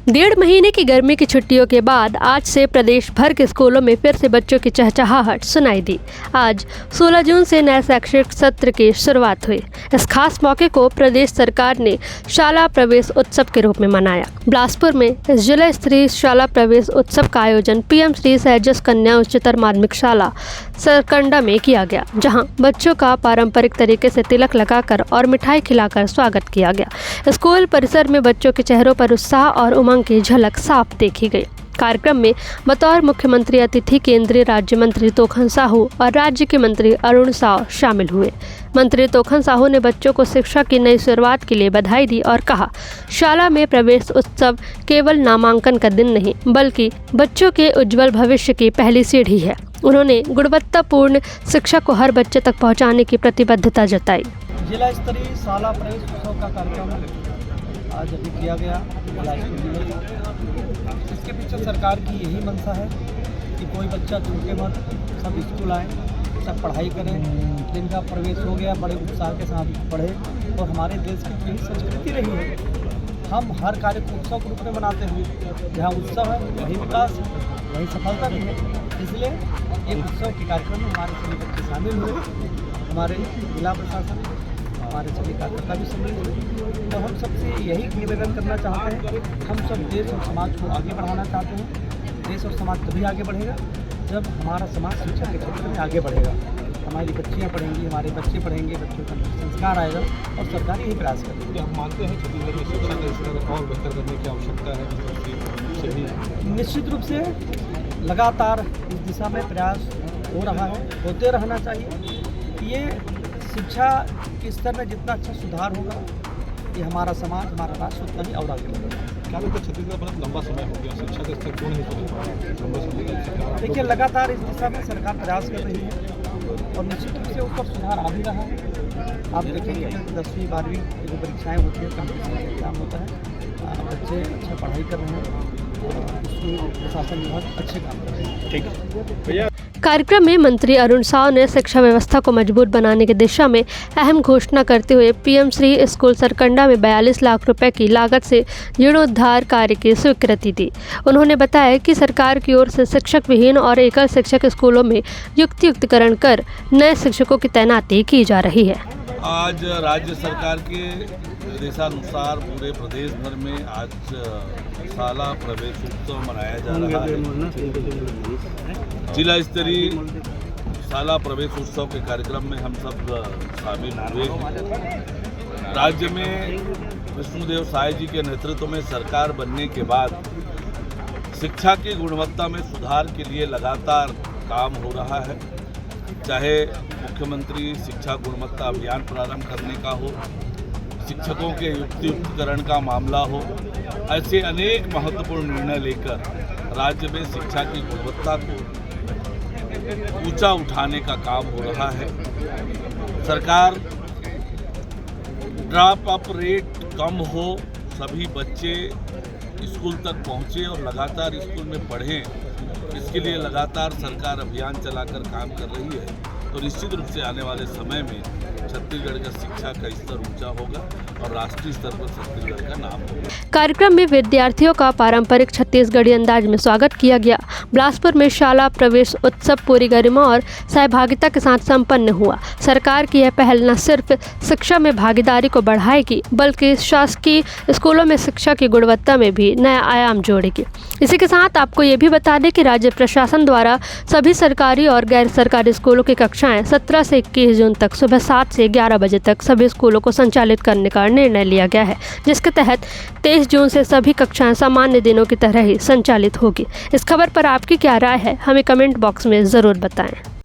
डेढ़ महीने की गर्मी की छुट्टियों के बाद आज से प्रदेश भर के स्कूलों में फिर से बच्चों की चहचहाहट सुनाई दी। आज 16 जून से नए शैक्षणिक सत्र की शुरुआत हुई। इस खास मौके को प्रदेश सरकार ने शाला प्रवेश उत्सव के रूप में मनाया। बिलासपुर में इस जिला स्तरीय शाला प्रवेश उत्सव का आयोजन पीएम श्री सहज कन्या उच्चतर माध्यमिक शाला सरकंडा में किया गया, जहां बच्चों का पारंपरिक तरीके से तिलक लगाकर और मिठाई खिलाकर स्वागत किया गया। स्कूल परिसर में बच्चों के चेहरों पर उत्साह और उमंग की झलक साफ देखी गई। कार्यक्रम में बतौर मुख्यमंत्री अतिथि केंद्रीय राज्य मंत्री तोखन साहू और राज्य के मंत्री अरुण साव शामिल हुए। मंत्री तोखन साहू ने बच्चों को शिक्षा की नई शुरुआत के लिए बधाई दी और कहा, शाला में प्रवेश उत्सव केवल नामांकन का दिन नहीं बल्कि बच्चों के उज्जवल भविष्य की पहली सीढ़ी है। उन्होंने गुणवत्तापूर्ण शिक्षा को हर बच्चे तक पहुंचाने की प्रतिबद्धता जताई। जिला स्तरीय शाला प्रवेश उत्सव का कार्यक्रम आज अभी किया गया बिलासपुर जिले में। इसके पीछे सरकार की यही मंशा है कि कोई बच्चा चूके मत, सब स्कूल आए, सब पढ़ाई करें। जिनका प्रवेश हो गया बड़े उत्साह के साथ पढ़े और हमारे देश की यही संस्कृति रही है। हम हर कार्य को उत्सव के रूप में मनाते हैं। जहाँ उत्सव है वही विकास है, वही सफलता भी है। इसलिए एक उत्सव के कार्यक्रम में हमारे सभी बच्चे शामिल हुए, हमारे जिला प्रशासन, हमारे सभी कार्यकर्ता भी सम्मिलित हुए। तो हम सबसे यही निवेदन करना चाहते हैं, हम सब देश और समाज को आगे बढ़ाना चाहते हैं। देश और समाज तभी आगे बढ़ेगा जब हमारा समाज शिक्षा के क्षेत्र में आगे बढ़ेगा। हमारी बच्चियाँ पढ़ेंगी, हमारे बच्चे पढ़ेंगे, बच्चों का संस्कार आएगा और सरकार यही प्रयास करेगी। हम मानते हैं छत्तीसगढ़ में शिक्षा का स्तर और बेहतर करने की आवश्यकता है। निश्चित रूप से लगातार इस दिशा में प्रयास हो रहा है, होते रहना चाहिए। ये शिक्षा के स्तर में जितना अच्छा सुधार होगा, ये हमारा समाज, हमारा राष्ट्र उतना ही और आगे बढ़ेगा। क्या लगता है छत्तीसगढ़ बहुत लंबा समय हो गया शिक्षा का स्तर क्यों नहीं सुधरा? देखिए, लगातार इस दिशा में सरकार प्रयास कर रही है और निश्चित रूप से ऊपर सुधार आ भी रहा है। आप देखेंगे 10वीं 12वीं की जो परीक्षाएँ होती हैं, कॉम्पिटिशन एग्जाम होता है, बच्चे अच्छा पढ़ाई कर रहे हैं और स्कूल प्रशासन विभाग अच्छे काम कर रहे हैं। ठीक है भैया। कार्यक्रम में मंत्री अरुण साव ने शिक्षा व्यवस्था को मजबूत बनाने की दिशा में अहम घोषणा करते हुए पीएम श्री स्कूल सरकंडा में 42 लाख रुपए की लागत से जीर्णोद्धार कार्य की स्वीकृति दी। उन्होंने बताया कि सरकार की ओर से शिक्षक विहीन और एकल शिक्षक स्कूलों में युक्तियुक्तकरण कर नए शिक्षकों की तैनाती की जा रही है। आज राज्य सरकार के निर्देशानुसार पूरे प्रदेश भर में आज शाला प्रवेश उत्सव मनाया जा रहा है। जिला स्तरीय शाला प्रवेश उत्सव के कार्यक्रम में हम सब शामिल हुए हैं। राज्य में विष्णुदेव साय जी के नेतृत्व में सरकार बनने के बाद शिक्षा की गुणवत्ता में सुधार के लिए लगातार काम हो रहा है। चाहे मुख्यमंत्री शिक्षा गुणवत्ता अभियान प्रारंभ करने का हो, शिक्षकों के युक्तियुक्तकरण का मामला हो, ऐसे अनेक महत्वपूर्ण निर्णय लेकर राज्य में शिक्षा की गुणवत्ता को ऊंचा उठाने का काम हो रहा है। सरकार ड्रॉप अप रेट कम हो, सभी बच्चे स्कूल तक पहुँचे और लगातार स्कूल में पढ़ें, इसके लिए लगातार सरकार अभियान चलाकर काम कर रही है। तो निश्चित रूप से आने वाले समय में छत्तीसगढ़ का शिक्षा का स्तर ऊंचा होगा और राष्ट्रीय स्तर पर छत्तीसगढ़ का नाम होगा। कार्यक्रम में विद्यार्थियों का पारंपरिक छत्तीसगढ़ी अंदाज में स्वागत किया गया। बिलासपुर में शाला प्रवेश उत्सव पूरी गरिमा और सहभागिता के साथ संपन्न हुआ। सरकार की यह पहल न सिर्फ शिक्षा में भागीदारी को बढ़ाएगी बल्कि शासकीय स्कूलों में शिक्षा की गुणवत्ता में भी नया आयाम जोड़ेगी। इसी के साथ आपको ये भी बता दें कि राज्य प्रशासन द्वारा सभी सरकारी और गैर सरकारी स्कूलों की कक्षाएं 17 से 21 जून तक सुबह 7 से 11 बजे तक सभी स्कूलों को संचालित करने का निर्णय लिया गया है, जिसके तहत 23 जून से सभी कक्षाएं सामान्य दिनों की तरह ही संचालित होगी। इस खबर पर आपकी क्या राय है, हमें कमेंट बॉक्स में ज़रूर बताएं।